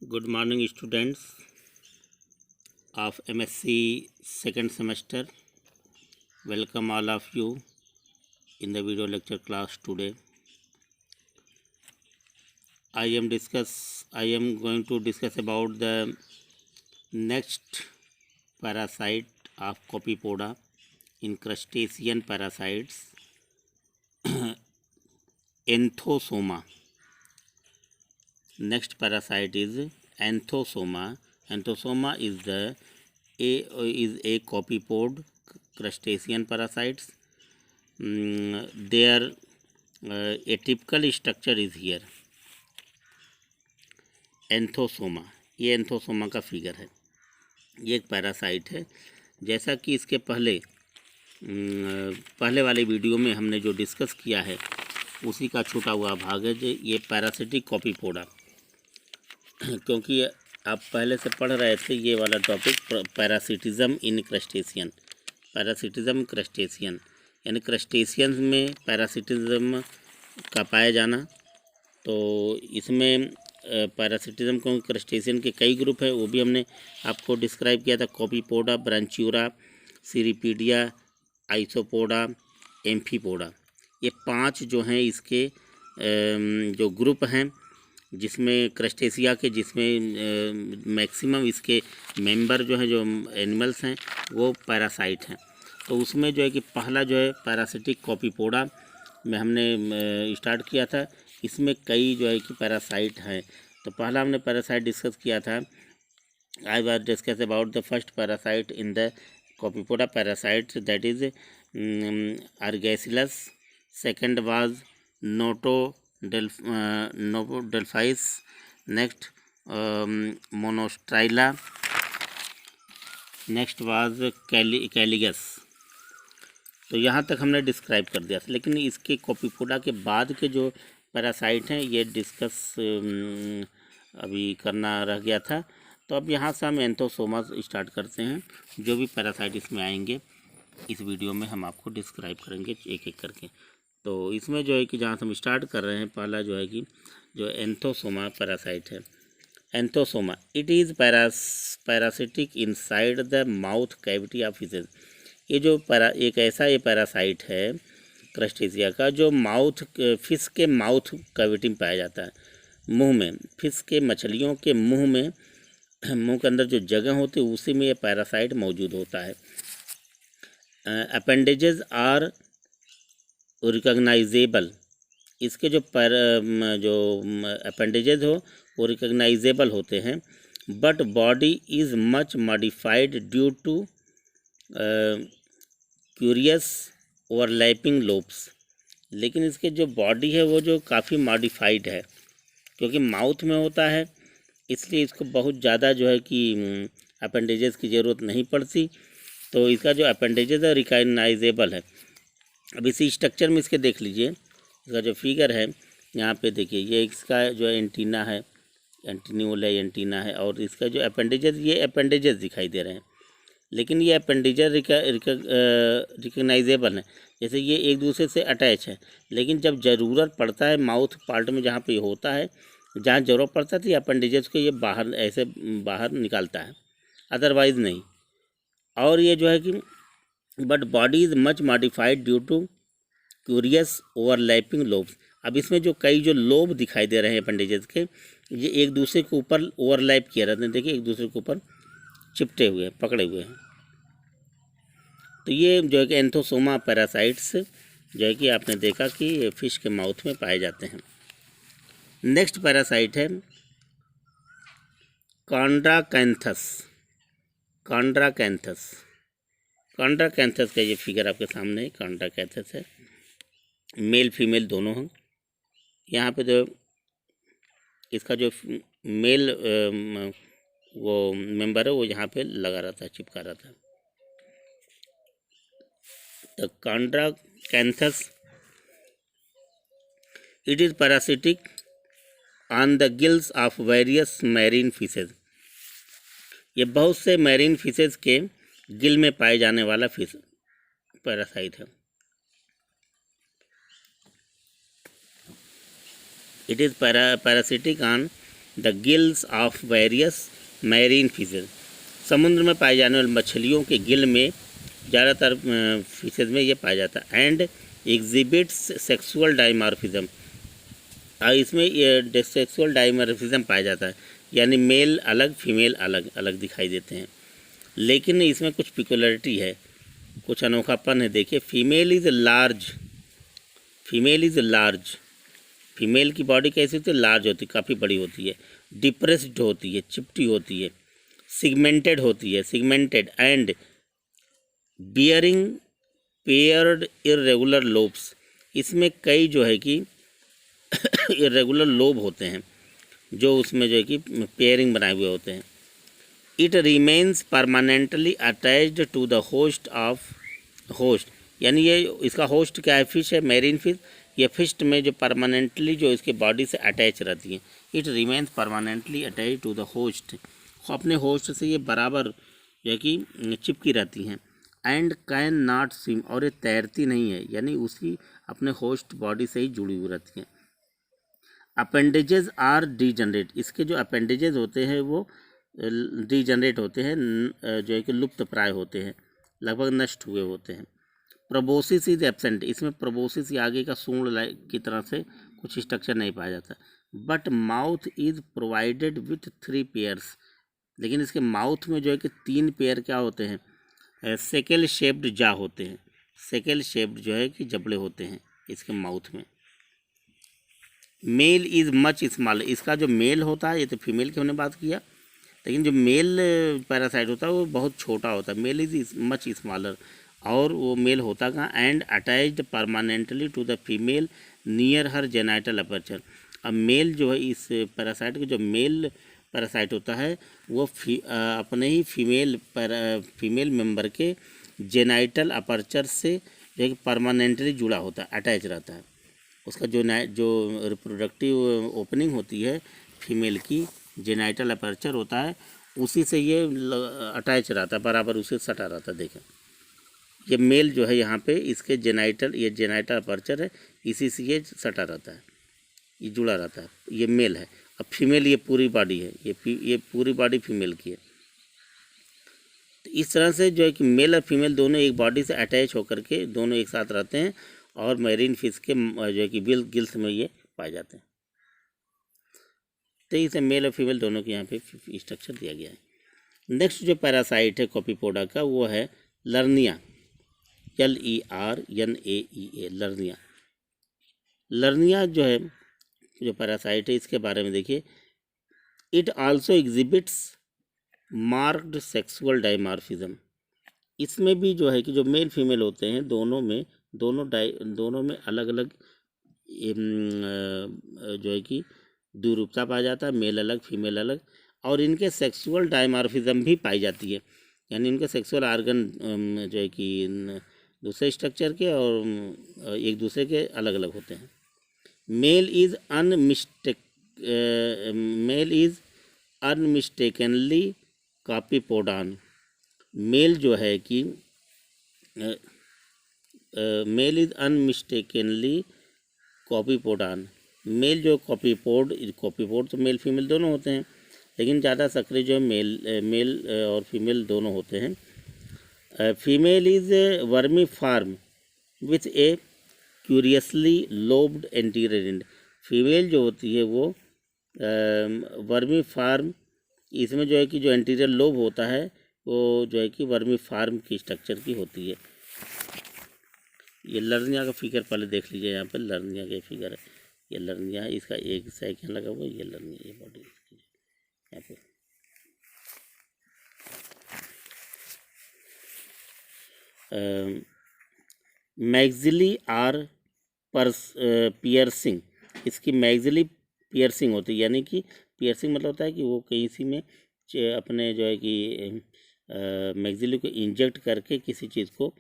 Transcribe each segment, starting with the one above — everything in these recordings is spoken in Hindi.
Good morning, students of MSc second semester. Welcome all of you in the video lecture class today. I am going to discuss about the next parasite of Copypoda in crustacean parasites, Anthosoma. Next parasite is Anthosoma. Anthosoma is a copypod crustacean parasites. Their a typical structure is here. एंथोसोमा, ये एंथोसोमा का फिगर है। ये एक पैरासाइट है। जैसा कि इसके पहले वाले वीडियो में हमने जो डिस्कस किया है उसी का छूटा हुआ भाग है जो ये पैरासिटिक कॉपीपोडा। क्योंकि आप पहले से पढ़ रहे थे ये वाला टॉपिक पैरासिटिज्म इन क्रस्टेशियन, पैरासिटिज्म क्रस्टेशियन यानी क्रस्टेशियन में पैरासिटिज्म का पाया जाना। तो इसमें पैरासिटिज्म को क्रस्टेशियन के कई ग्रुप है, वो भी हमने आपको डिस्क्राइब किया था। कॉपीपोडा, ब्रांचियोरा, सीरीपीडिया, आइसोपोडा, एम्फीपोडा, ये 5 जो हैं इसके जो ग्रुप हैं जिसमें क्रस्टेशिया के जिसमें मैक्सिमम इसके मेंबर जो हैं जो एनिमल्स हैं वो पैरासाइट हैं। तो उसमें जो है कि पहला जो है पैरासिटिक कॉपीपोडा में हमने स्टार्ट किया था। इसमें कई जो है कि पैरासाइट हैं। तो पहला हमने पैरासाइट डिस्कस किया था। I was discuss about the first parasite in the Copepoda parasite that is Ergasilus. Second was Notodelphys. Next Monstrilla. Next was Caligus. तो यहाँ तक हमने डिस्क्राइब कर दिया था। लेकिन इसके कॉपीपोडा के बाद के जो पैरासाइट हैं ये डिस्कस अभी करना रह गया था। तो अब यहाँ से हम एंथोसोमा स्टार्ट करते हैं। जो भी पैरासाइट इसमें आएंगे इस वीडियो में हम आपको डिस्क्राइब करेंगे एक एक करके। तो इसमें जो है कि जहाँ से हम स्टार्ट कर रहे हैं पहला जो है कि जो एंथोसोमा पैरासाइट है। Anthosoma it is parasitic inside the mouth cavity of fishes. ये जो एक ऐसा ये पैरासाइट है क्रस्टेशिया का जो फिश के माउथ कैविटी में पाया जाता है, मुंह में। फिश के मछलियों के मुंह में, मुंह के अंदर जो जगह होती है उसी में ये पैरासाइट मौजूद होता है। Appendages are recognisable. इसके जो अपेंडेजेस हो वो रिकग्नाइजेबल होते हैं। But body is much modified due to curious overlapping lobes. लेकिन इसके जो बॉडी है वो जो काफ़ी मॉडिफाइड है, क्योंकि माउथ में होता है इसलिए इसको बहुत ज़्यादा जो है कि अपेंडेजेस की ज़रूरत नहीं पड़ती। तो इसका जो अपेंडेजेस है रिकग्नाइजेबल है। अब इसी स्ट्रक्चर में इसके देख लीजिए, इसका जो फिगर है यहाँ पे देखिए, ये इसका जो एंटीना है, एंटीन्यूल है, एंटीना है, और इसका जो ये अपेंडेजेस दिखाई दे रहे हैं। लेकिन ये अपेंडेजेस रिकग्नाइजेबल है, जैसे ये एक दूसरे से अटैच है। लेकिन जब ज़रूरत पड़ता है माउथ पार्ट में जहाँ पे होता है, जहाँ ज़रूरत पड़ता है तो ये अपेंडेजेस को ये बाहर निकालता है, अदरवाइज़ नहीं। और ये जो है कि but body is much modified due to curious overlapping lobes. अब इसमें जो कई जो लोब दिखाई दे रहे हैं अपेंडेजेस के, ये एक दूसरे के ऊपर ओवरलैप किए रहते हैं। देखिए एक दूसरे के ऊपर चिपटे हुए हैं, पकड़े हुए हैं। तो ये जो है कि एंथोसोमा पैरासाइट्स जो है कि आपने देखा कि फिश के माउथ में पाए जाते हैं। नेक्स्ट पैरासाइट है कॉन्ड्राकैंथस। कॉन्ड्राकैंथस का ये फिगर आपके सामने है। कॉन्ड्राकैंथस है, मेल फीमेल दोनों हैं। यहाँ पे जो इसका जो मेल वो मेंबर है वो यहाँ पे लगा रहता है, चिपका रहता है। तो Chondracanthus it is parasitic on the gills of various marine fishes. ये बहुत से मैरीन फिशेज के गिल में पाए जाने वाला फिश पैरासाइट है। It is parasitic on the gills of various marine fishes, समुद्र में पाए जाने वाली मछलियों के गिल में ज़्यादातर फिशेज में ये पाया जाता है। एंड एग्जिबिट्स सेक्सुअल डाइमॉर्फिज्म, इसमें ये सेक्सुअल डाइमॉर्फिज्म पाया जाता है, यानी मेल अलग फीमेल अलग अलग दिखाई देते हैं। लेकिन इसमें कुछ पिकुलरिटी है, कुछ अनोखापन है। देखिए, फीमेल इज़ लार्ज, फीमेल की बॉडी कैसी होती है? लार्ज होती है, काफ़ी बड़ी होती है, डिप्रेस्ड होती है, चिपटी होती है, segmented and bearing paired irregular lobes, इसमें कई जो है कि इरेगुलर लोब होते हैं जो उसमें जो है कि पेयरिंग बनाए हुए होते हैं। It remains permanently attached to the host, यानी ये इसका होस्ट क्या है? फिश है, मैरीन फिश। ये फिश में जो परमानेंटली जो इसके बॉडी से अटैच रहती हैं। It remains permanently attach to the host, अपने होस्ट से ये बराबर जो है कि चिपकी रहती हैं। एंड कैन नॉट स्विम, और ये तैरती नहीं है, यानी उसकी अपने होस्ट बॉडी से ही जुड़ी हुई रहती हैं। अपेंडेजेस आर डीजनरेट, इसके जो अपेंडेजेस होते हैं वो डीजनरेट होते हैं, जो है कि लुप्त प्राय होते हैं, लगभग नष्ट हुए होते हैं। प्रोबोसिस इज एब्सेंट, इसमें प्रोबोसिस या आगे का सूंड की तरह से कुछ स्ट्रक्चर नहीं पाया जाता। But mouth is provided with 3 pairs, लेकिन इसके माउथ में जो है कि 3 पेयर क्या होते हैं? सेकेल शेप्ड जा होते हैं, सेकेल शेप्ड जो है कि जबड़े होते हैं इसके माउथ में। मेल इज़ मच स्मॉल, इसका जो मेल होता है, ये तो फीमेल की हमने बात किया, लेकिन जो मेल पैरासाइट होता है वो बहुत छोटा होता है। मेल इज़ मच स्मॉलर, और वो मेल होता कहाँ? And attached permanently to the female near her genital aperture. अब मेल जो है इस पैरासाइट का जो मेल पैरासाइट होता है वो अपने ही फीमेल मेंबर के जेनाइटल अपर्चर से जो है परमानेंटली जुड़ा होता है, अटैच रहता है। उसका जो रिप्रोडक्टिव ओपनिंग होती है फीमेल की, जेनाइटल अपर्चर होता है, उसी से ये अटैच रहता है, बराबर उसे सटा रहता है। देखें, ये मेल जो है यहाँ पे इसके ये जेनाइटल अपर्चर है, इसी से ये सटा रहता है, ये जुड़ा रहता है, ये मेल है। अब फीमेल ये पूरी बॉडी है, ये पूरी बॉडी फीमेल की है। तो इस तरह से जो है कि मेल और फीमेल दोनों एक बॉडी से अटैच होकर के दोनों एक साथ रहते हैं, और मैरीन फिश के जो है कि गिल्स में ये पाए जाते हैं। तो इसे मेल और फीमेल दोनों के यहाँ पे स्ट्रक्चर दिया गया है। नेक्स्ट जो पैरासाइट है कॉपीपोडा का वो है लर्निया, LERNAEA, लर्निया। लर्निया जो है जो पैरासाइट है इसके बारे में देखिए, it also exhibits marked sexual dimorphism, इसमें भी जो है कि जो मेल फीमेल होते हैं दोनों में अलग अलग जो है कि द्विरूपता पाया जाता है, मेल अलग फीमेल अलग, और इनके सेक्सुअल डाइमॉर्फिज्म भी पाई जाती है, यानी इनके सेक्सुअल आर्गन जो है कि दूसरे स्ट्रक्चर के और एक दूसरे के अलग अलग होते हैं। मेल इज़ अनमिस्टेकनली कॉपीपोडान, मेल जो है कि मेल इज़ अनमिस्टेकनली कॉपीपोडान, मेल जो कॉपीपोड तो मेल फीमेल दोनों होते हैं, लेकिन ज़्यादा सक्रिय जो मेल और फीमेल दोनों होते हैं। Female is vermiform with a curiously lobed anterior end, female जो होती है वो वर्मी फार्म, इसमें जो है कि जो एंटीरियर लोब होता है वो जो है कि वर्मी फार्म की स्ट्रक्चर की होती है। ये लर्निया का फिगर पहले देख लीजिए, यहाँ पर लर्निया का फिगर है, ये लर्निया है, इसका एक सैक यहाँ लगा हुआ है, ये लर्निया, ये बॉडी यहाँ पे। मैग्जिली आर पियर्सिंग, इसकी मैग्जिली पियर्सिंग होती है, यानी कि पियर्सिंग मतलब होता है कि वो किसी में अपने जो है कि मैग्जिली को इंजेक्ट करके किसी चीज़ को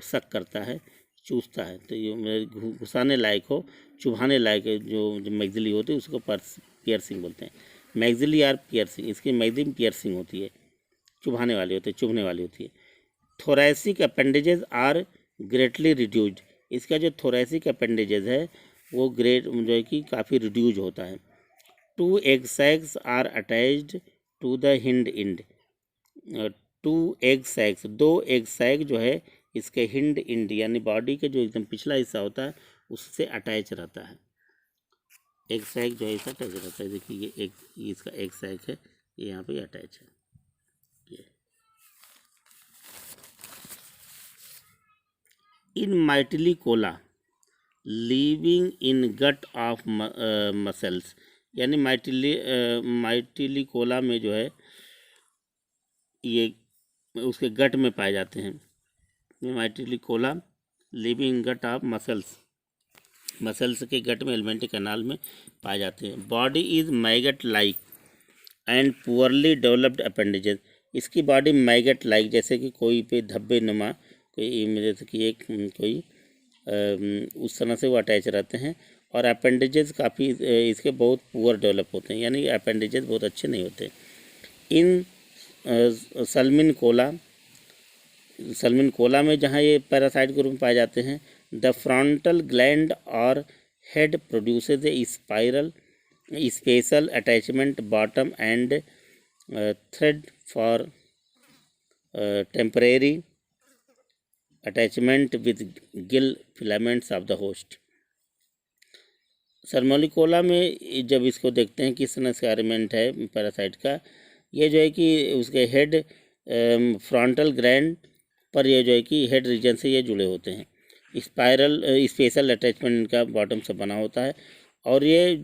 सक करता है, चूसता है, तो ये घुसाने लायक हो, चुभाने लायक जो मैग्जिली होती है उसको पियर्सिंग बोलते हैं। मैग्जिली आर पियर्सिंग, इसकी मैग्जिली पियर्सिंग होती है, चुभाने वाली होती है, चुभने वाली होती है। Thoracic appendages are greatly reduced, इसका जो थोरैसिक अपेंडेजेस है वो जो है कि काफ़ी रिड्यूज होता है, 2 egg sacs are attached to the hind end. 2 egg sacs, 2 egg sac जो है इसके हिंड इंड यानी बॉडी के जो एकदम पिछला हिस्सा होता है उससे अटैच रहता है। एग सैक जो है इसका अटैच रहता है। देखिए ये एक इसका एग सैक है, ये यहाँ पे अटैच है। ये in Mytilicola living in gut of mussels, यानी माइटिली कोला में जो है ये उसके गट में पाए जाते हैं। Mytilicola living gut of mussels के गट में एलिमेंट्री कैनाल में पाए जाते हैं। Body is maggot like and poorly developed appendages, इसकी बॉडी मैगट लाइक जैसे कि कोई पे धब्बे नुमा कोई जैसे कि एक कोई उस तरह से वो अटैच रहते हैं। और अपेंडेजेस काफ़ी इसके बहुत पुअर डेवलप होते हैं, यानी अपेंडेजेस बहुत अच्छे नहीं होते। इन सलमिन कोला में जहाँ ये पैरासाइट ग्रुप में पाए जाते हैं, द फ्रंटल ग्लैंड और head produces a special attachment bottom end thread for temporary attachment with gill filaments of the host. सरमोलिकोला में जब इसको देखते हैं किस तरह से अरेंजमेंट है पैरासाइट का, ये जो है कि उसके हेड फ्रंटल ग्लैंड पर ये जो है कि हेड रीजन से ये जुड़े होते हैं। स्पेशल अटैचमेंट का बॉटम से बना होता है और ये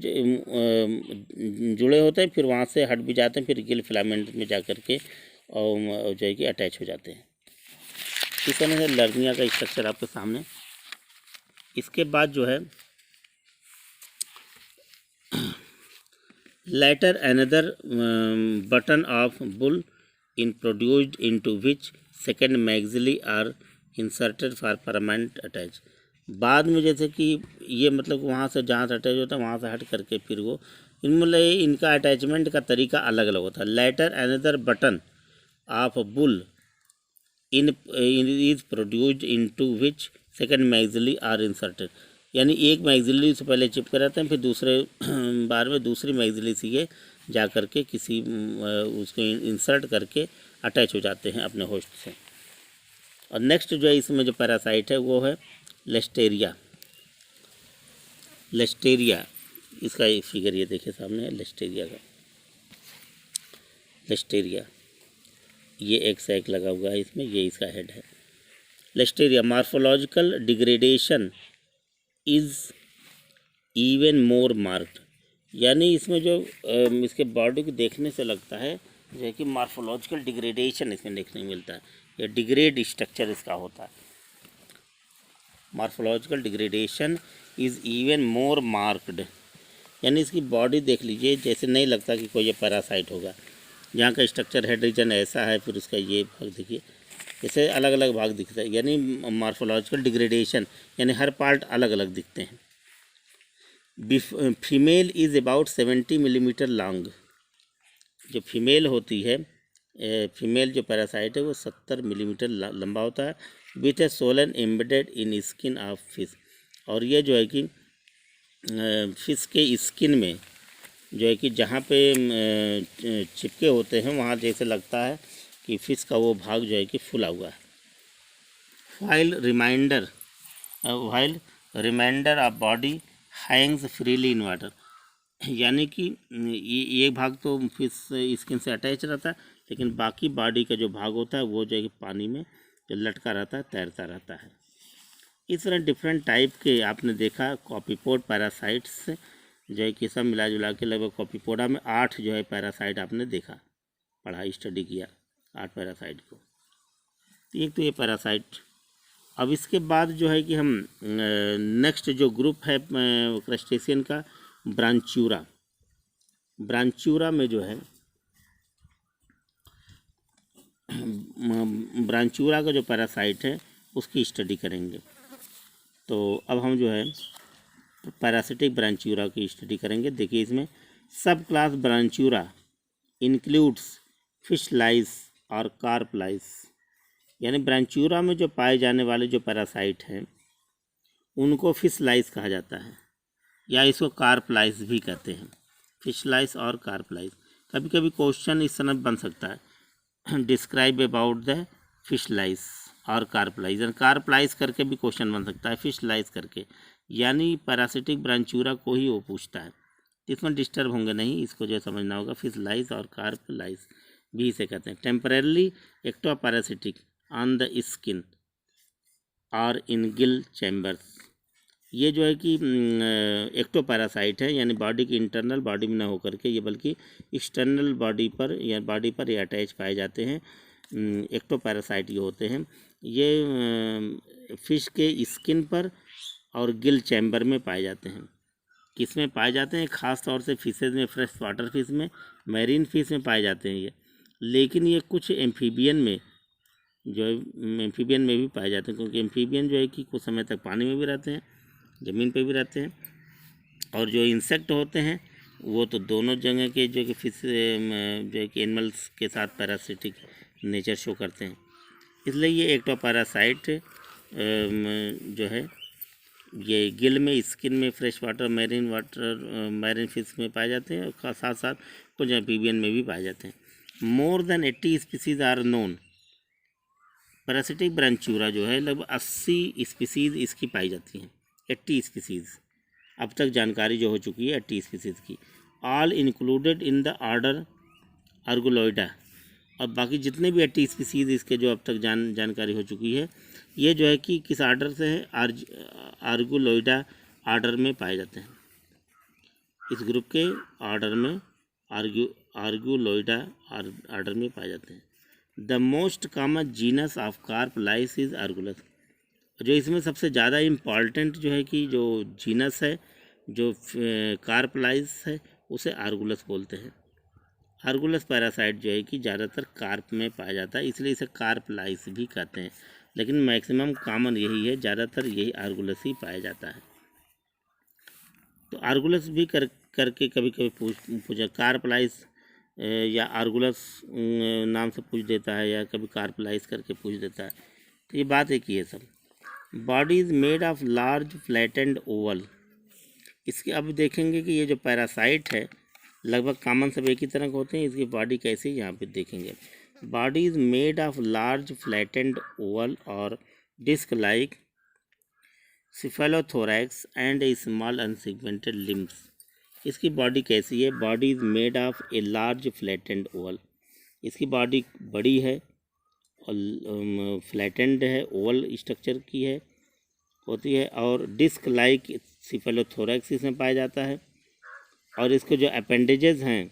जुड़े होते हैं, फिर वहाँ से हट भी जाते हैं, फिर गिल फिलामेंट में जा कर के और जो है कि अटैच हो जाते हैं। इस तरह से लर्निया का स्ट्रक्चर आपके सामने। इसके बाद जो है later another button of bull introduced into which second maxilla are inserted for permanent attach। बाद में जैसे कि ये मतलब वहाँ से जहाँ से अटैच होता है वहाँ से हट करके फिर वो इनका अटैचमेंट का तरीका अलग अलग होता है। Later another button of bull is produced into which second maxillae are inserted, यानी एक मैक्सिली से पहले चिपके रहते हैं, फिर दूसरे बार में दूसरी मैक्सिली से ये जा कर के किसी उसको इंसर्ट करके अटैच हो जाते हैं अपने होस्ट से। और नेक्स्ट जो है इसमें जो पैरासाइट है वो है लेस्टेरिया। इसका एक फिगर ये देखिए सामने है लेस्टेरिया का। लेस्टेरिया ये एक सैक लगा हुआ है इसमें, ये इसका हेड है। लेस्टेरिया morphological degradation is even more marked, यानी इसमें जो इसके बॉडी को देखने से लगता है जो है कि मार्फोलॉजिकल डिग्रेडेशन इसमें देखने को मिलता है, या डिग्रेड स्ट्रक्चर इसका होता है। Morphological degradation is even more marked, यानी इसकी बॉडी देख लीजिए जैसे नहीं लगता कि कोई ये पैरासाइट होगा। यहाँ का स्ट्रक्चर हेड रीजन ऐसा है, फिर उसका ये भाग देखिए जैसे अलग अलग भाग दिखता है, यानी मार्फोलॉजिकल डिग्रेडेशन यानी हर पार्ट अलग अलग दिखते हैं। Female is about 70 millimetre long, जो फीमेल होती है फीमेल जो पैरासाइट है वो 70 मिलीमीटर लंबा होता है। With A Solan embedded in skin of fish, और ये जो है कि फिश के स्किन में जो है कि जहाँ पे चिपके होते हैं वहाँ जैसे लगता है कि फिश का वो भाग जो है कि फूला हुआ है। While remainder of body hangs freely in water, यानी कि ये भाग तो फिश स्किन से अटैच रहता है, लेकिन बाकी बॉडी का जो भाग होता है वो जो है कि पानी में जो लटका रहता है, तैरता रहता है। इस तरह डिफरेंट टाइप के आपने देखा कॉपीपोड पैरासाइट्स जो है कि सब मिला जुला के लगभग कॉपीपोडा में 8 जो है पैरासाइट आपने देखा, पढ़ा, स्टडी किया 8 पैरासाइट को। एक तो ये पैरासाइट। अब इसके बाद जो है कि हम नेक्स्ट जो ग्रुप है क्रस्टेशियन का ब्रांचूरा में जो है ब्रांचूरा का जो पैरासाइट है उसकी स्टडी करेंगे। तो अब हम जो है पैरासिटिक ब्रांचूरा की स्टडी करेंगे। देखिए इसमें सब क्लास ब्रांचूरा इंक्लूड्स फिश लाइस और कार्प लाइस, यानी ब्रांचूरा में जो पाए जाने वाले जो पैरासाइट हैं उनको फिश लाइस कहा जाता है, या इसको कार्प लाइस भी कहते हैं। फिश लाइस और कार्प लाइस। कभी कभी क्वेश्चन इस तरह बन सकता है, डिस्क्राइब अबाउट द फिश लाइस और कार्प लाइस। कार्प लाइस करके भी क्वेश्चन बन सकता है, फिश लाइस करके, यानी पैरासिटिक ब्रांचूरा को ही वो पूछता है। इसमें डिस्टर्ब होंगे नहीं, इसको जो समझना होगा। फिश लाइस और कार्प लाइस भी इसे कहते हैं। Temporarily ectoparasitic on the skin और इन गिल चैम्बर्स। ये जो है कि एक्टो पैरासाइट है, यानी बॉडी की इंटरनल बॉडी में ना होकर के ये बल्कि एक्सटर्नल बॉडी पर ये अटैच पाए जाते हैं। एक्टो पैरासाइट ये होते हैं। ये फिश के स्किन पर और गिल चैम्बर में पाए जाते हैं। किस में पाए जाते हैं? ख़ास तौर से फिशेज में, फ्रेश वाटर फिश में, मैरीन फिश में पाए जाते हैं ये। लेकिन ये कुछ एम्फीबियन में जो है, एम्फीबियन में भी पाए जाते हैं, क्योंकि एम्फीबियन जो है कि कुछ समय तक पानी में भी रहते हैं, ज़मीन पे भी रहते हैं। और जो इंसेक्ट होते हैं वो तो दोनों जगह के जो कि फिश जो है कि एनिमल्स के साथ पैरासिटिक नेचर शो करते हैं। इसलिए ये एक्टो पैरासाइट जो है ये गिल में, स्किन में, फ्रेश वाटर, मैरीन फिश में पाए जाते हैं, और साथ साथ कुछ एम्फीबियन में भी पाए जाते हैं। More than 80 species are known. Parasitic Branchiura जो है लगभग 80 स्पीसीज इसकी पाई जाती हैं। 80 स्पीसीज अब तक जानकारी जो हो चुकी है 80 स्पीसीज की। All included in the order Arguloida. और बाकी जितने भी 80 स्पीसीज इसके जो अब तक जानकारी हो चुकी है, ये जो है कि किस आर्डर से है? आर्गुलोइडा आर्डर में पाए जाते हैं। इस ग्रुप के ऑर्डर में आर्गुलोइडा आर्डर में पाए जाते हैं। The most common genus of carp lice is Argulus. जो इसमें सबसे ज़्यादा इम्पॉर्टेंट जो है कि जो जीनस है, जो कार्प लाइस है, उसे आर्गुलस बोलते हैं। आर्गुलस पैरासाइट जो है कि ज़्यादातर कार्प में पाया जाता है, इसलिए इसे कार्प लाइस भी कहते हैं। लेकिन मैक्सिमम कॉमन यही है, ज़्यादातर यही आर्गुलस ही पाया जाता है। तो आर्गुलस भी करके कभी कभी पूछा, कार्प लाइस या आर्गुलस नाम से पूछ देता है, या कभी कार्प लाइस करके पूछ देता है। तो ये बात एक ही है सब। Body is made of large flattened Oval. इसके अब देखेंगे कि ये जो पैरासाइट है लगभग कॉमन सब एक ही तरह के होते हैं। इसकी बॉडी कैसी है यहाँ पे देखेंगे। Body is made of large flattened oval और disc like cephalothorax and a small unsegmented limbs. इसकी बॉडी कैसी है? Body is made of a large flattened oval. इसकी बॉडी बड़ी है और फ्लैटेंड है, ओवल स्ट्रक्चर की है होती है, और डिस्क लाइक सिफेलोथोरैक्स इसमें पाया जाता है। और इसके जो अपेंडेजेस हैं,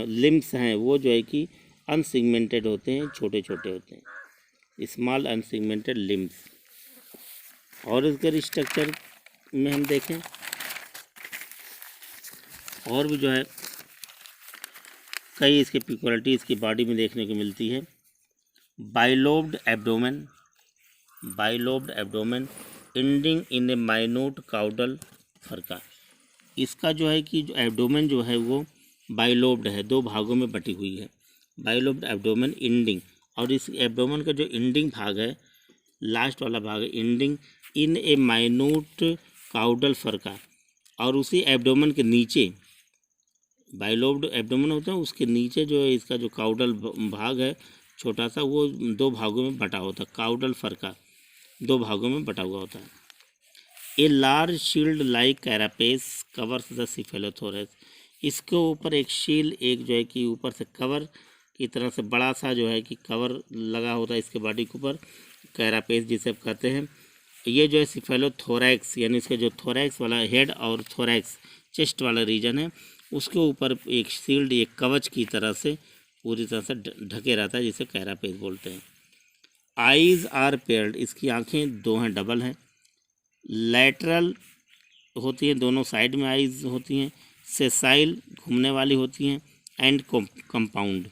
लिम्स हैं, वो जो है कि अनसेगमेंटेड होते हैं, छोटे छोटे होते हैं, स्मॉल अनसेगमेंटेड लिम्स। और इसके स्ट्रक्चर में हम देखें और भी जो है कई इसके पिक्युलिटी इसकी बॉडी में देखने को मिलती है। Bilobed abdomen ending in a minute caudal furca. इसका जो है कि जो एब्डोमेन जो है वो बाइलोब्ड है, दो भागों में बटी हुई है। बाइलोब्ड एब्डोमेन एंडिंग, और इस एब्डोमेन का जो एंडिंग भाग है, लास्ट वाला भाग है ending in a minute caudal furca. और उसी एब्डोमेन के नीचे, बाइलोब्ड एब्डोमेन होता है, उसके नीचे जो है इसका जो काउडल भाग है छोटा सा, वो दो भागों में बटा होता है। काउडल फरका दो भागों में बटा हुआ होता है। A large shield like carapace covers the cephalothorax. इसके ऊपर एक शील्ड, एक जो है कि ऊपर से कवर की तरह से बड़ा सा जो है कि कवर लगा होता है इसके बॉडी के ऊपर, कैरापेस जिसे कहते हैं। ये जो है सिफेलोथोरैक्स, यानी इसका जो थोरैक्स वाला हेड और थोरैक्स चेस्ट वाला रीजन है, उसके ऊपर एक शील्ड, एक कवच की तरह से पूरी तरह से ढके रहता है, जिसे कैरापेस बोलते हैं। Eyes are paired. इसकी आँखें दो हैं, डबल हैं। लैटरल होती हैं, दोनों साइड में आईज होती हैं। सेसाइल घूमने वाली होती हैं। एंड कंपाउंड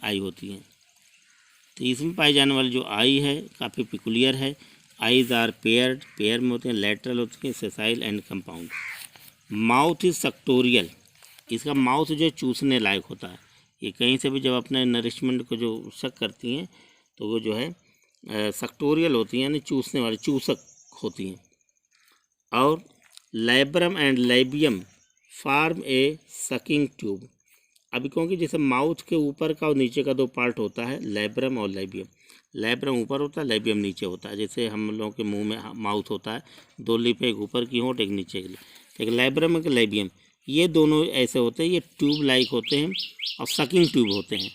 आई होती हैं। तो इसमें पाई जाने वाली जो आई है काफ़ी पिकुलियर है। आईज आर पेयर्ड, पेयर में होते हैं, लैटरल होती हैं, sessile and compound. Mouth is sectoral. इसका माउथ जो है चूसने लायक होता है। ये कहीं से भी जब अपने नरिशमेंट को जो शक करती हैं तो वो जो है सेक्टोरियल होती हैं, यानी चूसने वाली, चूसक होती हैं। और labrum and लैबियम form A sucking tube. अभी क्योंकि जैसे माउथ के ऊपर का और नीचे का दो पार्ट होता है, लैब्रम और लैबियम। लैब्रम ऊपर होता है, लैबियम नीचे होता है। जैसे हम लोगों के मुंह में माउथ होता है, दो लिप, एक ऊपर की होंठ, एक नीचे की लिप। एक लैब्रम एक लैबियम, ये दोनों ऐसे होते हैं, ये ट्यूब लाइक होते हैं और सकिंग ट्यूब होते हैं।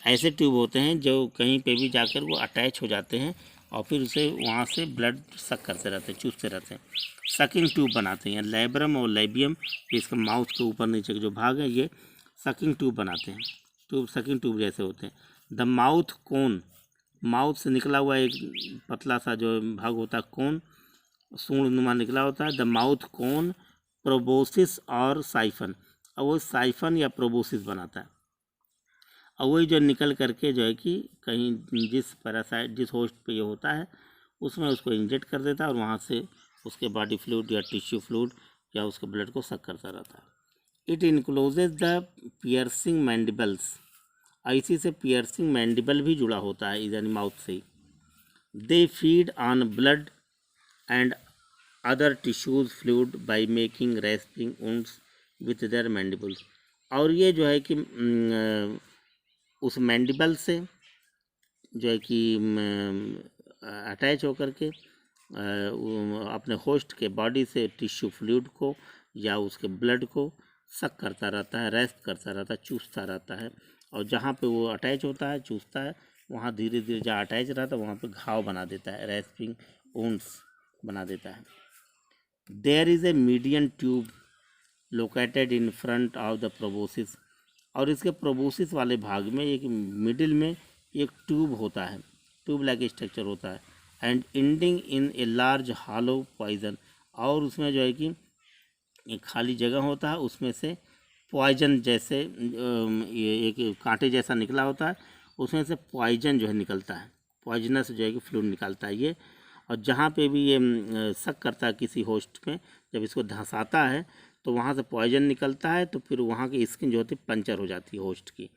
ऐसे ट्यूब होते हैं जो कहीं पे भी जाकर वो अटैच हो जाते हैं और फिर उसे वहाँ से ब्लड सक करते रहते हैं, चूसते रहते हैं, सकिंग ट्यूब बनाते हैं। लैब्रम और लैबियम, इसका माउथ के ऊपर नीचे के जो भाग है, ये सकिंग ट्यूब बनाते हैं। ट्यूब सकिंग ट्यूब जैसे होते हैं। द माउथ कोन, माउथ से निकला हुआ एक पतला सा जो भाग होता है, कोन, सूंडनुमा निकला होता है। द माउथ कोन प्रोबोसिस और साइफन, और वो साइफन या प्रोबोसिस बनाता है। और वही जो निकल करके जो है कि कहीं जिस पैरासाइट, जिस होस्ट पे ये होता है, उसमें उसको इंजेक्ट कर देता है और वहाँ से उसके बॉडी फ्लूइड या टिश्यू फ्लूइड या उसके ब्लड को सक करता रहता है। इट इनक्लोजेज द पियर्सिंग मैंडिबल्स, इसी से पियर्सिंग मैंडिबल भी जुड़ा होता है, यानी माउथ से ही। They feed on blood and other tissues fluid by making rasping wounds with their mandibles. और ये जो है कि उस मैंडिबल से जो है कि अटैच होकर के अपने होस्ट के बॉडी से टिश्यू फ्लूइड को या उसके ब्लड को सक करता रहता है, रेस्ट करता रहता है, चूसता रहता है। और जहाँ पे वो अटैच होता है, चूसता है, वहाँ धीरे धीरे जहाँ अटैच रहता है वहाँ पे घाव बना देता है, रेस्पिंग वुंड्स बना देता है। There is a median tube located in front of the proboscis, और इसके प्रोबोसिस वाले भाग में एक मिडिल में एक ट्यूब होता है, ट्यूब लाइक स्ट्रक्चर होता है। And ending in a large hollow poison, और उसमें जो है कि एक खाली जगह होता है, उसमें से पॉइजन जैसे ये एक कांटे जैसा निकला होता है, उसमें से पॉइजन जो है निकलता है, पॉइजनस जो है कि फ्लूइड निकलता है ये। और जहाँ पे भी ये सक करता है किसी होस्ट में, जब इसको धंसाता है तो वहाँ से पॉइजन निकलता है, तो फिर वहाँ की स्किन जो होती है पंचर हो जाती है होस्ट की।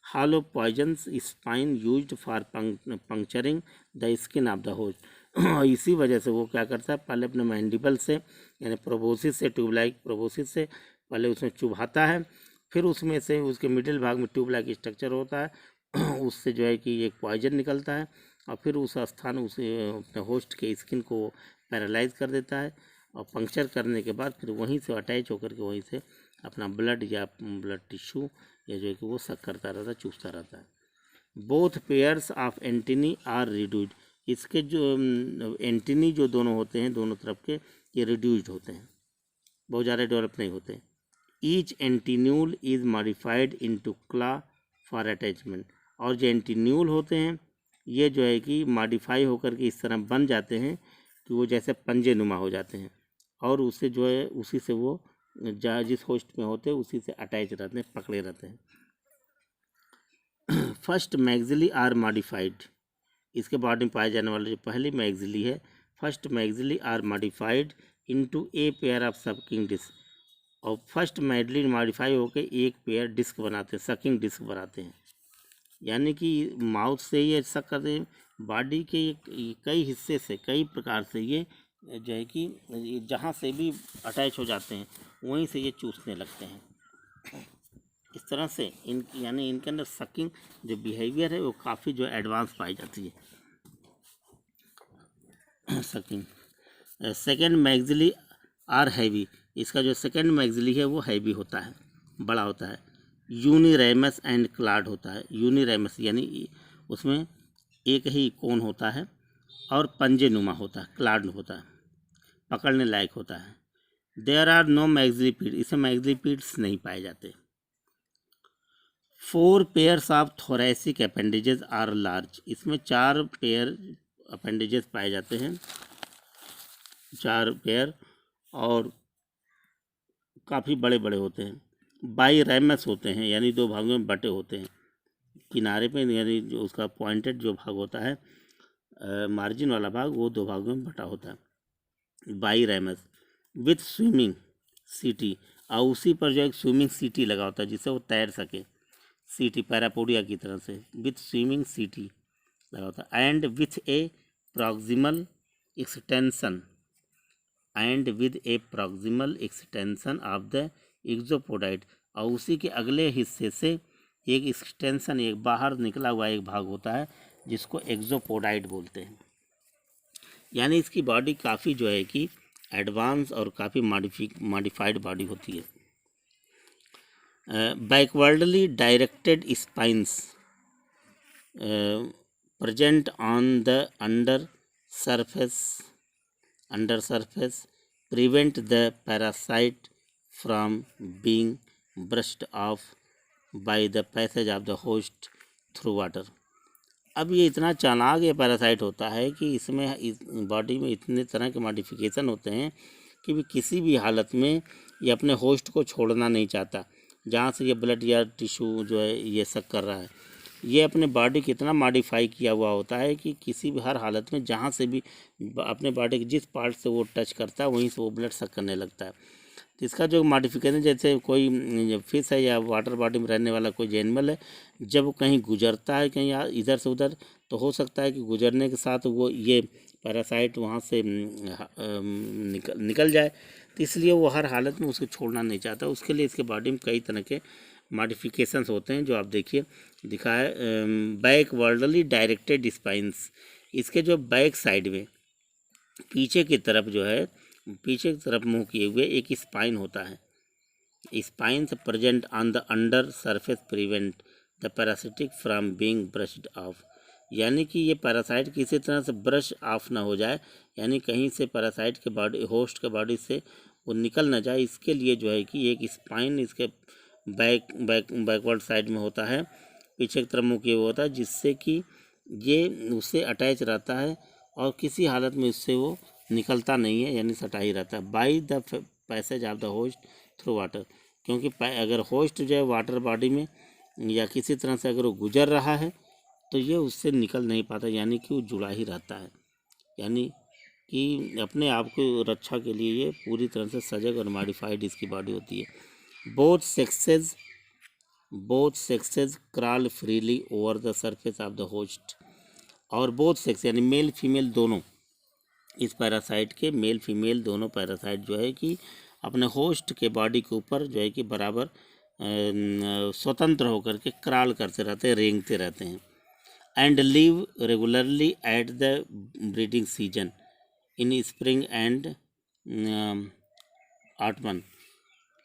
Hollow poisons spine used for puncturing the skin of the host. इसी वजह से वो क्या करता है, पहले अपने मैंडिबल से यानी प्रोबोसिस से, ट्यूब लाइक प्रोबोसिस से पहले उसमें चुभाता है, फिर उसमें से उसके मिडिल भाग में ट्यूब लाइक स्ट्रक्चर होता है, उससे जो है कि एक पॉइजन निकलता है और फिर उस स्थान उसे अपने होस्ट के स्किन को पैरालाइज कर देता है। और पंक्चर करने के बाद फिर वहीं से अटैच होकर के वहीं से अपना ब्लड या ब्लड टिश्यू या जो है कि वो सक करता रहता है, चूसता रहता है। Both pairs of antennae are reduced, इसके जो एंटीनी जो दोनों होते हैं, दोनों तरफ के, ये रिड्यूस्ड होते हैं, बहुत ज़्यादा डेवलप नहीं होते। ईच एंटीन्यूल इज मॉडिफाइड इनटू क्ला फॉर अटैचमेंट, और जो एंटीन्यूल होते हैं ये जो है कि मॉडिफाई होकर के इस तरह बन जाते हैं कि वो जैसे पंजे नुमा हो जाते हैं, और उससे जो है उसी से वो जहाँ जिस होस्ट में होते हैं उसी से अटैच रहते हैं, पकड़े रहते हैं। फर्स्ट मैग्जिली आर मॉडिफाइड, इसके बॉडी में पाए जाने वाले जो पहली मैग्जिली है, first maxillae are modified into a pair of sucking disc, और फर्स्ट मैग्जिली मॉडिफाई होकर एक पेयर डिस्क बनाते हैं, सकिंग डिस्क बनाते हैं। यानी कि माउथ से ये सक करते हैं, बॉडी के कई हिस्से से, कई प्रकार से ये जो है कि जहाँ से भी अटैच हो जाते हैं वहीं से ये चूसने लगते हैं। इस तरह से यानी इनके अंदर सकिंग जो बिहेवियर है वो काफ़ी जो एडवांस पाई जाती है। Sucking. Second maxillae are heavy, इसका जो सेकेंड मैग्जिली है वो हैवी होता है, बड़ा होता है। यूनिरेमस एंड क्लाड होता है, यूनिरेमस यानी उसमें एक ही कोन होता है और पंजे नुमा होता है, क्लाड होता है, पकड़ने लायक होता है। देयर आर नो मैग्जिलीपीड, इसमें मैग्जिलीपीड्स नहीं पाए जाते। 4 pairs of thoracic appendages are large, इसमें 4 पेयर अपेंडेजेस पाए जाते हैं, 4 पेयर, और काफ़ी बड़े बड़े होते हैं। बाई रैमस होते हैं, यानी 2 भागों में बटे होते हैं, किनारे पे यानी जो उसका पॉइंटेड जो भाग होता है, मार्जिन वाला भाग, वो 2 भागों में बटा होता है। बाई रैमस विथ स्विमिंग सीटी, और उसी पर जो एक स्विमिंग सीटी लगा होता है जिससे वो तैर सके, सीटी पैरापोडिया की तरह से, विथ स्विमिंग सीटी लगा होता है। And with a proximal extension, and with a proximal extension of the exopodite, और उसी के अगले हिस्से से एक एक्सटेंशन, एक बाहर निकला हुआ एक भाग होता है जिसको एक्सोपोडाइट बोलते हैं। यानी इसकी बॉडी काफ़ी जो है कि एडवांस और काफ़ी मॉडिफाइड बॉडी होती है। Backwardly directed spines present on the under surface prevent the parasite from being brushed off by the passage of the host through water। अब ये इतना चालाक ये पैरासाइट होता है कि इसमें इस बॉडी में इतने तरह के मॉडिफिकेशन होते हैं कि भी किसी भी हालत में ये अपने होस्ट को छोड़ना नहीं चाहता, जहाँ से ये ब्लड या टिश्यू जो है ये सक कर रहा है। ये अपने बॉडी को इतना मॉडिफाई किया हुआ होता है कि किसी भी हर हालत में जहाँ से भी अपने बॉडी के जिस पार्ट से वो टच करता है वहीं से वो ब्लड सक करने लगता है। तो इसका जो मॉडिफिकेशन, जैसे कोई फिश है या वाटर बॉडी में रहने वाला कोई एनिमल है, जब वो कहीं गुजरता है कहीं इधर से उधर, तो हो सकता है कि गुजरने के साथ वो ये पैरासाइट वहाँ से निकल जाए, तो इसलिए वो हर हालत में उसको छोड़ना नहीं चाहता। उसके लिए इसके बॉडी में कई तरह के मॉडिफिकेशंस होते हैं, जो आप देखिए दिखा है। बैकवर्डली डायरेक्टेड स्पाइंस, इसके जो बैक साइड में पीछे की तरफ जो है, पीछे की तरफ मुंह किए हुए एक स्पाइन होता है। Spines present on the under surface prevent the parasitic from being brushed of, यानी कि ये पैरासाइट किसी तरह से ब्रश ऑफ ना हो जाए, यानी कहीं से पैरासाइट के बॉडी, होस्ट के बॉडी से वो निकल ना जाए। इसके लिए जो है कि एक स्पाइन इसके बैकवर्ड साइड में होता है, पीछे की तरफ मुँह किए हुए होता है, जिससे कि ये उससे अटैच रहता है और किसी हालत में उससे वो निकलता नहीं है, यानी सटा ही रहता है। By the passage of the host through water, क्योंकि अगर होस्ट जो है वाटर बॉडी में या किसी तरह से अगर वो गुजर रहा है तो ये उससे निकल नहीं पाता, यानी कि वो जुड़ा ही रहता है। यानी कि अपने आप को रक्षा के लिए ये पूरी तरह से सजग और मॉडिफाइड इसकी बॉडी होती है। Both sexes crawl freely over the surface of the host, और बोथ सेक्स यानी मेल फीमेल दोनों, इस पैरासाइट के मेल फीमेल दोनों पैरासाइट जो है कि अपने होस्ट के बॉडी के ऊपर जो है कि बराबर स्वतंत्र होकर के क्रॉल करते रहते हैं, रेंगते रहते हैं। And live regularly at the breeding season in spring and ottoman,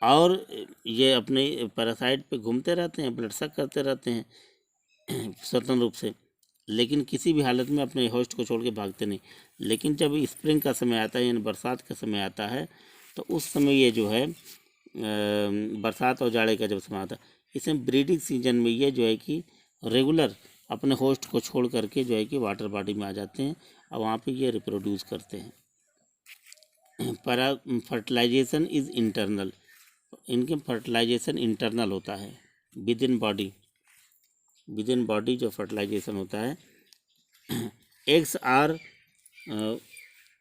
और ये अपने पैरासाइट पे घूमते रहते हैं, ब्लड सक करते रहते हैं स्वतंत्र रूप से, लेकिन किसी भी हालत में अपने होस्ट को छोड़ के भागते नहीं। लेकिन जब स्प्रिंग का समय आता है यानी बरसात का समय आता है, तो उस समय ये जो है बरसात और जाड़े का जब समय आता है, इसमें ब्रीडिंग सीजन में ये जो है कि रेगुलर अपने होस्ट को छोड़ करके जो है कि वाटर बॉडी में आ जाते हैं और वहाँ पे ये रिप्रोड्यूस करते हैं। फर्टिलाइजेशन इज़ इंटरनल, इनके फर्टिलाइजेशन इंटरनल होता है, विद इन बॉडी जो फर्टिलाइजेशन होता है। Eggs are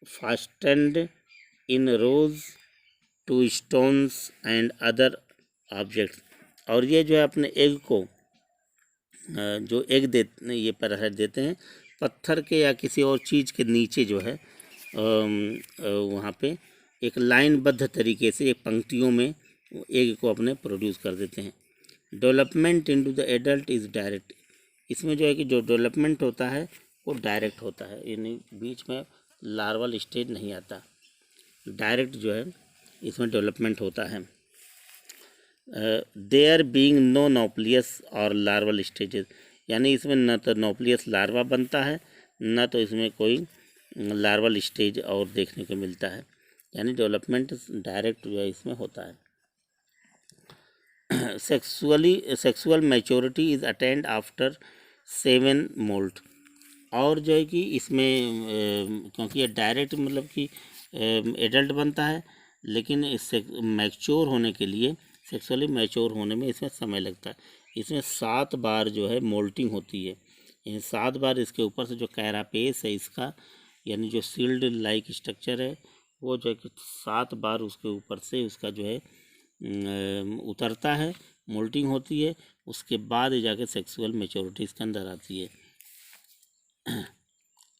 fastened in rows to stones and other objects, और ये जो है अपने एग को जो एग देते ये पैरासाइट देते हैं पत्थर के या किसी और चीज़ के नीचे जो है वहाँ पे एक लाइनबद्ध तरीके से एक पंक्तियों में एग को अपने प्रोड्यूस कर देते हैं। Development into the adult is direct, इसमें जो है कि जो डेवलपमेंट होता है वो डायरेक्ट होता है, यानी बीच में लार्वल स्टेज नहीं आता, डायरेक्ट जो है इसमें डेवलपमेंट होता है। देयर बीइंग नो नोप्लियस और लार्वल स्टेजेस, यानी इसमें न तो नोप्लियस लार्वा बनता है न तो इसमें कोई लार्वल स्टेज और देखने को मिलता है, यानी डेवलपमेंट डायरेक्ट जो है इसमें होता है। Sexual maturity is attend after 7 moult, और जो है कि इसमें क्योंकि ये डायरेक्ट मतलब कि एडल्ट बनता है, लेकिन इससे मैच्योर होने के लिए, सेक्सुअली मैच्योर होने में इसमें समय लगता है। इसमें 7 बार जो है मोल्टिंग होती है, यानी 7 बार इसके ऊपर से जो कैरापेस है इसका, यानी जो सील्ड लाइक स्ट्रक्चर है वो जो है कि 7 बार उसके ऊपर से उसका जो है उतरता है, मोल्टिंग होती है, उसके बाद जाके सेक्सुअल मैच्योरिटी इसके अंदर आती है।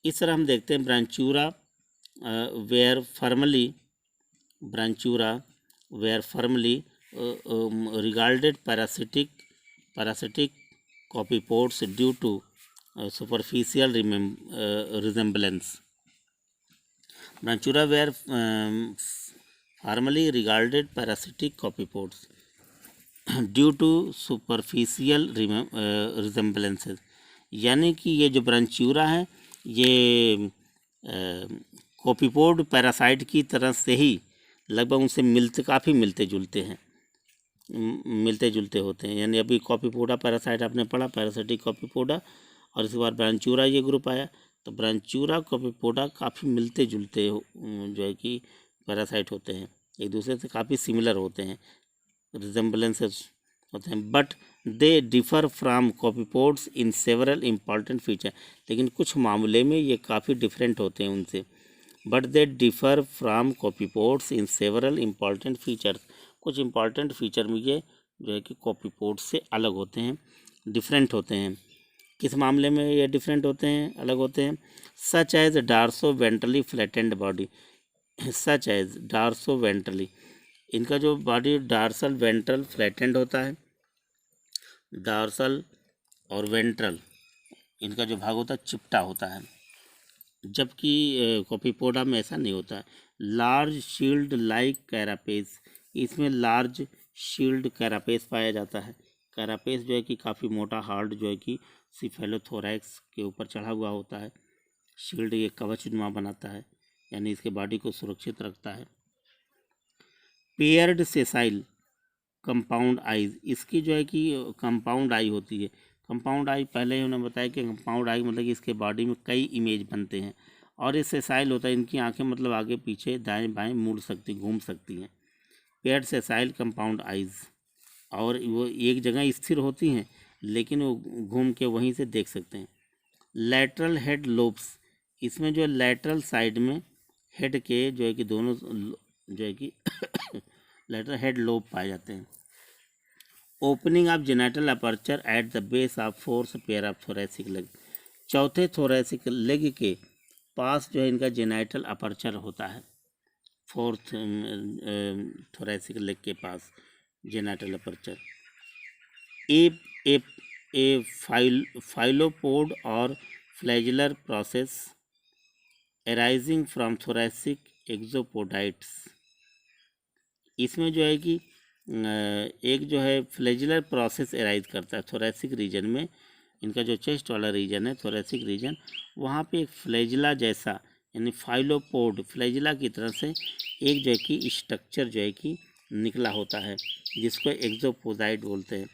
इस तरह हम देखते हैं Branchiura were formerly regarded parasitic copypods due to superficial resemblance. Branchiura were formerly regarded parasitic copypods due to superficial resemblances, यानी कि ये जो ब्रांचियूरा है ये कॉपीपोड पैरासाइट की तरह से ही लगभग उनसे काफ़ी मिलते जुलते होते हैं। यानी अभी कॉपीपोडा पैरासाइट आपने पढ़ा, पैरासिटिक कॉपीपोडा, और इसके बाद ब्रांचियूरा ये ग्रुप आया। तो ब्रांचियूरा कॉपीपोडा काफ़ी मिलते जुलते जो है कि पैरासाइट होते हैं, एक दूसरे से काफ़ी सिमिलर होते हैं, रिजेम्बलेंसेस होते हैं। But they differ from copepods in several important feature, लेकिन कुछ मामले में ये काफ़ी डिफरेंट होते हैं उनसे। But they differ from copepods in several important features, कुछ इम्पॉर्टेंट फीचर में ये जो है कि कॉपीपोड्स से अलग होते हैं, डिफरेंट होते हैं। किस मामले में ये डिफरेंट होते हैं, अलग होते हैं? Such as dorsoventrally flattened body, such as dorsoventrally, इनका जो बॉडी डार्सल वेंट्रल फ्लैटेंड होता है, डार्सल और वेंट्रल इनका जो भाग होता है चिपटा होता है, जबकि कॉपीपोडा में ऐसा नहीं होता है। लार्ज शील्ड लाइक कैरापेस, इसमें लार्ज शील्ड कैरापेस पाया जाता है। कैरापेस जो है कि काफ़ी मोटा हार्ड जो है कि सिफेलोथोरैक्स के ऊपर चढ़ा हुआ होता है। शील्ड ये कवचनुमा बनाता है, यानी इसके बॉडी को सुरक्षित रखता है। पेयर्ड सेसाइल कंपाउंड आईज, इसकी जो है कि कंपाउंड आई होती है। कंपाउंड आई पहले ही उन्होंने बताया कि कंपाउंड आई मतलब कि इसके बॉडी में कई इमेज बनते हैं, और ये सेसाइल होता है, इनकी आंखें मतलब आगे पीछे दाएं बाएं मुड़ सकती, घूम सकती हैं। पेयर्ड सेसाइल कंपाउंड आइज, और वो एक जगह स्थिर होती हैं लेकिन वो घूम के वहीं से देख सकते हैं। लैटरल हेड लोब्स, इसमें जो लैटरल साइड में हेड के जो है कि दोनों जो है कि लैटरल हेड लोब पाए जाते हैं। Opening of genital aperture at the base of fourth pair of thoracic leg, चौथे थोरैसिक लेग के पास जो है इनका जेनाइटल अपर्चर होता है। फोर्थ थोरैसिक लेग के पास जेनाइटल अपर्चर। ए फाइलोपोड और flagellar process arising from thoracic exopodites, इसमें जो है कि एक जो है फ्लैजिलर प्रोसेस अराइज करता है थोरैसिक रीजन में। इनका जो चेस्ट वाला रीजन है थोरैसिक रीजन, वहाँ पे एक फ्लैजिला जैसा यानी फाइलोपोड फ्लैजिला की तरह से एक जो है कि स्ट्रक्चर जो है कि निकला होता है, जिसको एक्सोपोडाइट बोलते हैं।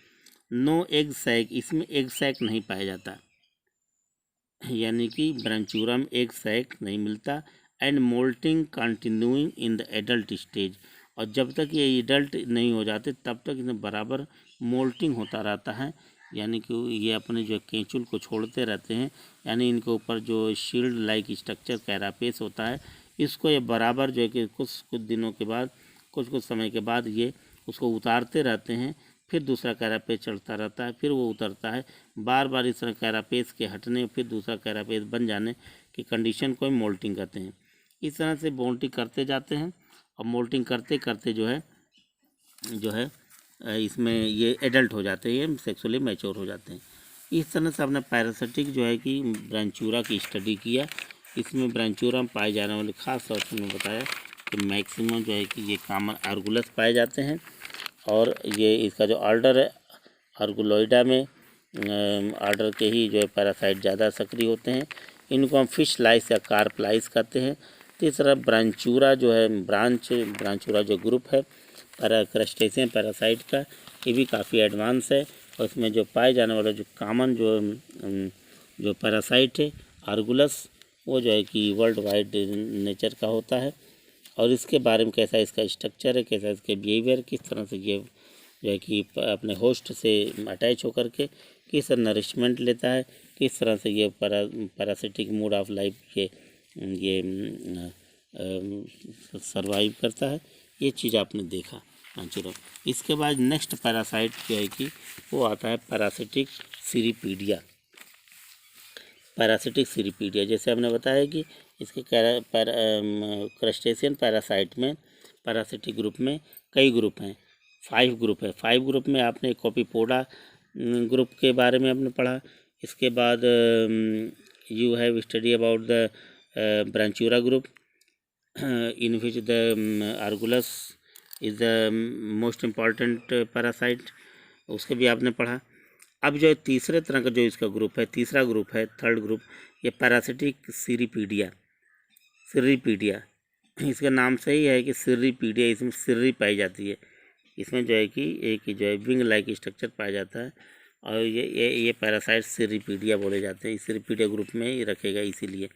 नो एग सैक, इसमें एग सैक नहीं पाया जाता, यानी कि ब्रांचियूरा में एग सैक नहीं मिलता। And moulting continuing in the adult stage, और जब तक ये एडल्ट नहीं हो जाते तब तक इन्हें बराबर मोल्टिंग होता रहता है, यानी कि ये अपने जो केंचुल को छोड़ते रहते हैं, यानी इनके ऊपर जो शील्ड लाइक स्ट्रक्चर कैरापेस होता है, इसको ये बराबर जो है कि कुछ दिनों के बाद, कुछ समय के बाद ये उसको उतारते रहते हैं, फिर दूसरा कैरापेस चढ़ता रहता है, फिर वो उतरता है। बार बार इस तरह कैरापेस के हटने फिर दूसरा कैरापेस बन जाने की कंडीशन को मोल्टिंग कहते हैं। इस तरह से मोल्टिंग करते जाते हैं, और मोल्टिंग करते करते जो है इसमें ये एडल्ट हो जाते हैं, सेक्सुअली मैच्योर हो जाते हैं। इस तरह से आपने पैरासिटिक जो है कि ब्रांचियूरा की स्टडी किया। इसमें ब्रांचियूरा में पाए जाने वाले खास तौर से मैं बताया कि मैक्सिमम जो है कि ये कॉमन आर्गुलस पाए जाते हैं, और ये इसका जो ऑर्डर है आर्गुलॉइडा में ऑर्डर के ही जो है पैरासाइट ज़्यादा सक्रिय होते हैं। इनको हम फिश लाइस या कार्प लाइस कहते हैं। तीसरा ब्रांचियूरा जो है ब्रांचियूरा जो ग्रुप है क्रस्टेशियन पैरासाइट का, ये भी काफ़ी एडवांस है, और इसमें जो पाए जाने वाला जो कॉमन जो पैरासाइट है आर्गुलस, वो जो है कि वर्ल्ड वाइड नेचर का होता है। और इसके बारे में कैसा इसका स्ट्रक्चर है, कैसा इसके बिहेवियर, किस तरह से ये जो है कि अपने होस्ट से अटैच होकर के किस तरह नरिशमेंट लेता है, किस तरह से ये पैरासिटिक मोड ऑफ लाइफ ये सरवाइव करता है, ये चीज़ आपने देखा ब्रांचियूरा। इसके बाद नेक्स्ट पैरासाइट जो है कि वो आता है पैरासिटिक सीरीपीडिया। पैरासिटिक सीरीपीडिया, जैसे हमने बताया कि इसके क्रस्टेशियन पैरासाइट में पैरासिटिक ग्रुप में कई ग्रुप हैं। 5 ग्रुप है। 5 ग्रुप में आपने कॉपीपोडा ग्रुप के बारे में आपने पढ़ा। इसके बाद you have study about the Branchiura group in which the Argulus is the most important parasite, उसके भी आपने पढ़ा। अब जो तीसरे तरह का जो इसका ग्रुप है, तीसरा ग्रुप है, थर्ड ग्रुप, ये पैरासिटिक सिरीपीडिया। सिर्रीपीडिया इसका नाम से ही है कि सिर्रीपीडिया, इसमें सिर्री पाई जाती है। इसमें जो है कि एक जो है विंग लाइक स्ट्रक्चर पाया जाता है और ये पैरासाइट सिर्रीपीडिया बोले जाते हैं। सिर्रीपीडिया ग्रुप में ही रखेगा, इसीलिए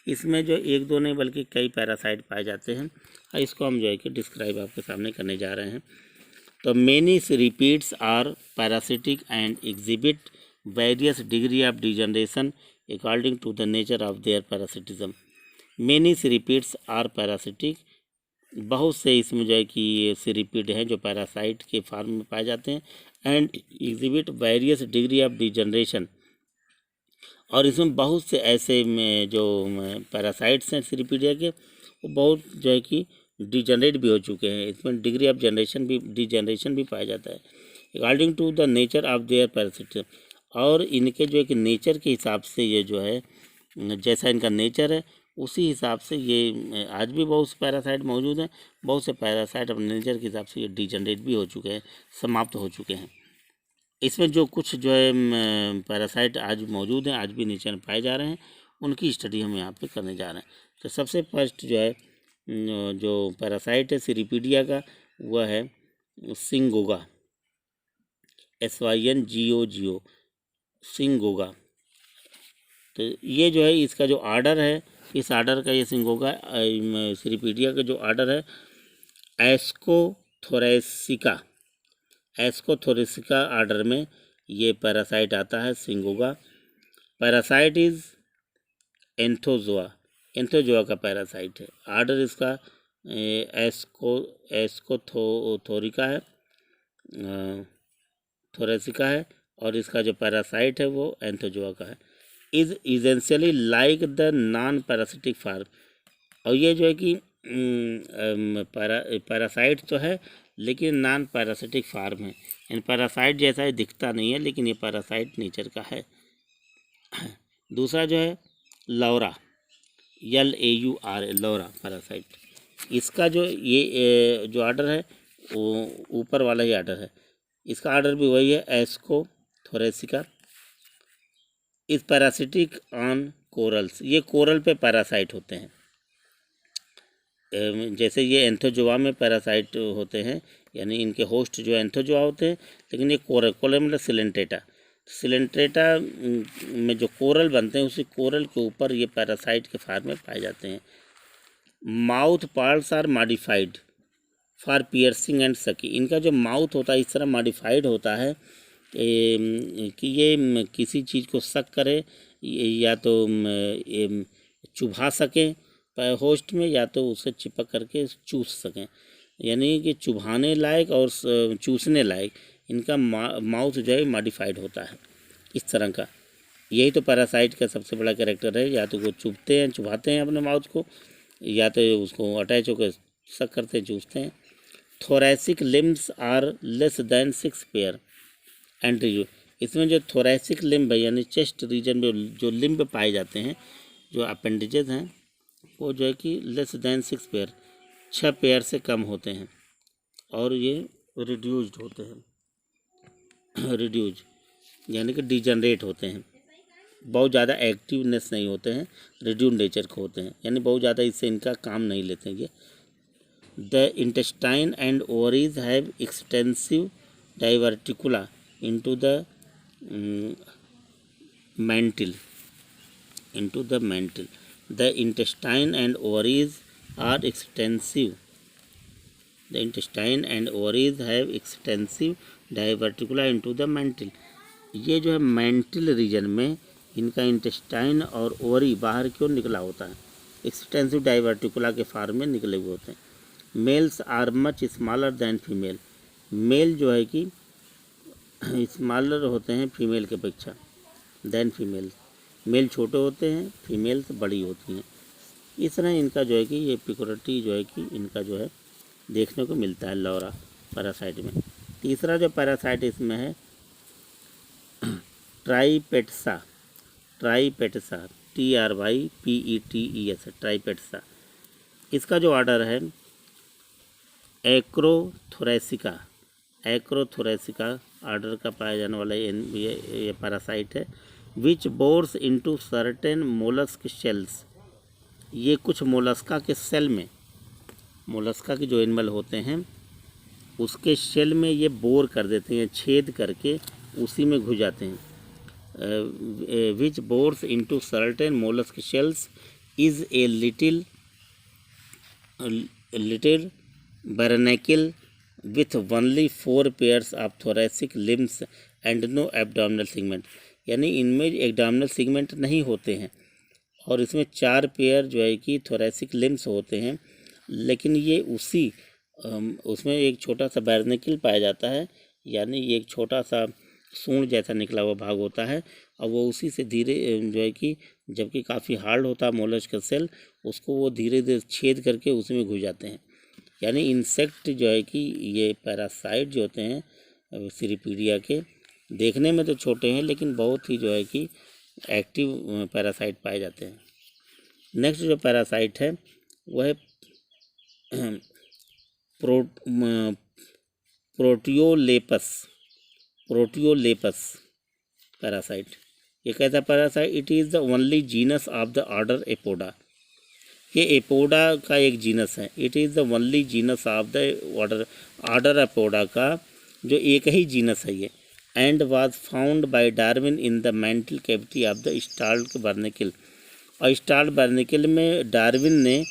इसमें जो एक दो नहीं बल्कि कई पैरासाइट पाए जाते हैं और इसको हम जो है कि डिस्क्राइब आपके सामने करने जा रहे हैं। तो many cirripedes are parasitic and exhibit various degree of degeneration according to the nature of their parasitism. Many cirripedes are parasitic, बहुत से इसमें जो है कि ये सिरीपीड हैं जो पैरासाइट के फॉर्म में पाए जाते हैं, and exhibit various degree of degeneration, और इसमें बहुत से ऐसे में जो पैरासाइट्स हैं सिरीपीडिया के, वो बहुत जो है कि डिजनरेट भी हो चुके हैं। इसमें डिग्री ऑफ जनरेशन भी, डिजनरेशन भी पाया जाता है according to the nature of their parasitism, और इनके जो है कि नेचर के हिसाब से ये जो है, जैसा इनका नेचर है उसी हिसाब से ये आज भी बहुत से पैरासाइट मौजूद हैं। बहुत से पैरासाइट अपने नेचर के हिसाब से ये डिजनरेट भी हो चुके हैं, समाप्त हो चुके हैं। इसमें जो कुछ जो है पैरासाइट आज मौजूद हैं, आज भी नेचर में पाए जा रहे हैं, उनकी स्टडी हम यहाँ पे करने जा रहे हैं। तो सबसे फर्स्ट जो है जो पैरासाइट है सिरीपीडिया का, वह है सिंगोगा, SYNGOGO, सिंगोगा। तो ये जो है इसका जो आर्डर है, इस आर्डर का, ये सिंगोगा सिरीपीडिया का जो आर्डर है एस्कोथोरेसिका, एस्कोथोरेसिका आर्डर में ये पैरासाइट आता है सिंगोगा। पैरासाइट इज एंथोजोआ, एंथोजोआ का पैरासाइट है। आर्डर इसका एस्कोथोरिका है, थोरेसिका है, और इसका जो पैरासाइट है वो एंथोजोआ का है। Is essentially like the non parasitic form, और ये जो है कि पैरासाइट तो है लेकिन नॉन पैरासिटिक फार्म है। इन पैरासाइट जैसा ही दिखता नहीं है, लेकिन ये पैरासाइट नेचर का है। दूसरा जो है लौरा, LAURA, लौरा पैरासाइट, इसका जो ये जो आर्डर है वो ऊपर वाला ही आर्डर है। इसका आर्डर भी वही है एस्कोथोरेसिका। इस पैरासिटिक ऑन कोरल्स, ये कोरल पे पैरासाइट होते हैं। जैसे ये एंथोजोआ में पैरासाइट होते हैं, यानी इनके होस्ट जो एंथोजोआ होते हैं, लेकिन ये कोरल, कोरल मतलब सिलेंट्रेटा, सिलेंट्रेटा में जो कोरल बनते हैं उसी कोरल के ऊपर ये पैरासाइट के फार्म में पाए जाते हैं। Mouth parts are modified for piercing and sucking, इनका जो माउथ होता है इस तरह मॉडिफाइड होता है कि ये किसी चीज़ को सक करे, या तो चुभा सकें होस्ट में, या तो उसे चिपक करके चूस सकें, यानी कि चुभाने लायक और चूसने लायक इनका माउथ जो है मॉडिफाइड होता है इस तरह का। यही तो पैरासाइट का सबसे बड़ा कैरेक्टर है, या तो वो चुभते हैं, चुभाते हैं अपने माउथ को, या तो उसको अटैच होकर सक करते हैं, चूसते हैं। Thoracic limbs are less than 6 pair and review, इसमें जो थोरैसिक लिम्ब है यानी चेस्ट रीजन में जो लिम्ब पाए जाते हैं, जो अपेंडेजेस हैं, वो जो है कि लेस दैन 6 पेयर, 6 पेयर से कम होते हैं, और ये रिड्यूस्ड होते हैं, रिड्यूज यानी कि डिजनरेट होते हैं, बहुत ज़्यादा एक्टिवनेस नहीं होते हैं, रिड्यूस नेचर के होते हैं, यानी बहुत ज़्यादा इससे इनका काम नहीं लेते हैं ये। The intestine and ovaries have extensive diverticula into the mantle, into the mantle. The intestine and ovaries are extensive. The intestine and ovaries have extensive diverticula into the mantle. ये जो है mantle region में इनका इंटेस्टाइन और ओवरी बाहर क्यों निकला होता है, एक्सटेंसिव डाइवर्टिकुला के फार्म में निकले हुए होते हैं। Males are much smaller than female, male जो है कि स्मॉलर होते हैं फीमेल के अपेक्षा, दैन फीमेल, मेल छोटे होते हैं, फीमेल से बड़ी होती हैं। इस तरह इनका जो है कि ये पिक्योरिटी जो है कि इनका जो है देखने को मिलता है लौरा। पैरासाइट में। तीसरा जो पैरासाइट इसमें है ट्राइपेट्सा, TRYPETES, ट्राइपेट्सा। इसका जो ऑर्डर है एक्रोथोरेसिका ऑर्डर का पाया जाने वाला ये पैरासाइट है। Which bores into certain mollusc shells, ये कुछ मोलस्का के सेल में, मोलस्का के जो एनिमल होते हैं उसके शेल में ये बोर कर देते हैं, छेद करके उसी में घुस जाते हैं। Which bores into certain mollusc shells is a little barnacle with only 4 pairs of thoracic limbs and no abdominal segment, यानी इनमें एब्डोमिनल सेगमेंट नहीं होते हैं और इसमें 4 पेयर जो है कि थोरेसिक लिम्स होते हैं, लेकिन ये उसमें एक छोटा सा बैरनेकिल पाया जाता है, यानी ये एक छोटा सा सूंड जैसा निकला हुआ भाग होता है और वो उसी से धीरे जो है कि जबकि काफ़ी हार्ड होता है मोलस्क का सेल, उसको वो धीरे धीरे छेद करके उसी में घुस जाते हैं। यानी इंसेक्ट जो है कि ये पैरासाइट जो होते हैं सीरीपीडिया के, देखने में तो छोटे हैं लेकिन बहुत ही जो है कि एक्टिव पैरासाइट पाए जाते हैं। नेक्स्ट जो पैरासाइट है वह है प्रोटियोलेपस पैरासाइट। ये कैसा parasite? It is the only genus of the order Apoda, ये एपोडा का एक जीनस है। It is the only genus of the order Apoda का जो एक ही जीनस है ये। And was found by Darwin in the mantle cavity of the starred barnacle, और स्टार्ड बार्नेकिल में डार्विन ने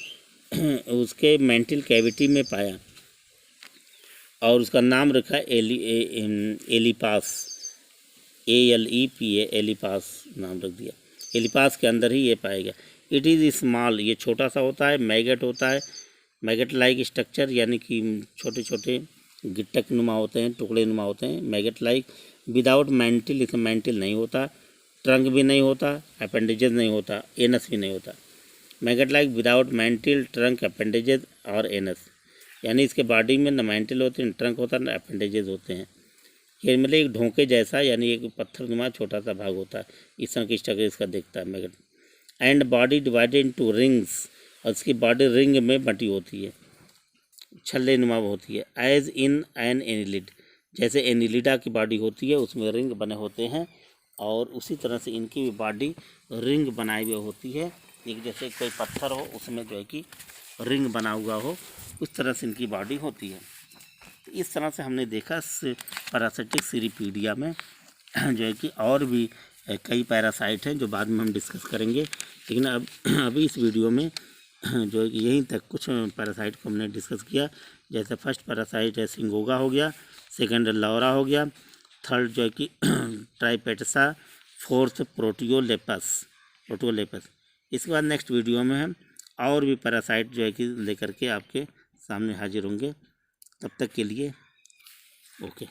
उसके मेंटल कैविटी में पाया और उसका नाम रखा एलिपास, ALEPA, एलिपास नाम रख दिया। एलिपास के अंदर ही ये पाया गया। इट इज़ स्मॉल, ये छोटा सा होता है, मैगट होता है, मैगट लाइक स्ट्रक्चर, यानी कि छोटे छोटे गिट्टक नुमा होते हैं, टुकड़े नुमा होते हैं, मैगट लाइक। विदाउट मेंटिल, इसमें मेंटिल नहीं होता, ट्रंक भी नहीं होता, अपेंडेजेस नहीं होता, एनस भी नहीं होता। Maggot like without mantle, trunk, appendages और एनस, यानी इसके बॉडी में न मेंटिल होते हैं, ट्रंक होता है, न अपेंडेजेस होते हैं। ये मतलब एक ढोंके जैसा, यानी एक पत्थर नुमा छोटा सा भाग होता है, इस तरह की स्ट्रक्चर इसका दिखता है maggot. And body divided into rings, और इसकी बॉडी रिंग में बटी होती है, छल्ले नुमा होती है। एज इन एन एनिलिड, जैसे एनिलिडा की बॉडी होती है उसमें रिंग बने होते हैं, और उसी तरह से इनकी भी बॉडी रिंग बनाई हुई होती है, एक जैसे कोई पत्थर हो उसमें जो है कि रिंग बना हुआ हो, उस तरह से इनकी बॉडी होती है। इस तरह से हमने देखा पैरासिटिक सीरीपीडिया में जो है कि और भी कई पैरासाइट हैं जो बाद में हम डिस्कस करेंगे, लेकिन अभी इस वीडियो में जो है कि यहीं तक कुछ पैरासाइट को हमने डिस्कस किया। जैसे फर्स्ट पैरासाइट है सिंगोगा हो गया, सेकंड लौरा हो गया, थर्ड जो है कि ट्राइपेट्सा, फोर्थ प्रोटियोलेपस। इसके बाद नेक्स्ट वीडियो में हम और भी पैरासाइट जो है कि लेकर के आपके सामने हाजिर होंगे। तब तक के लिए ओके।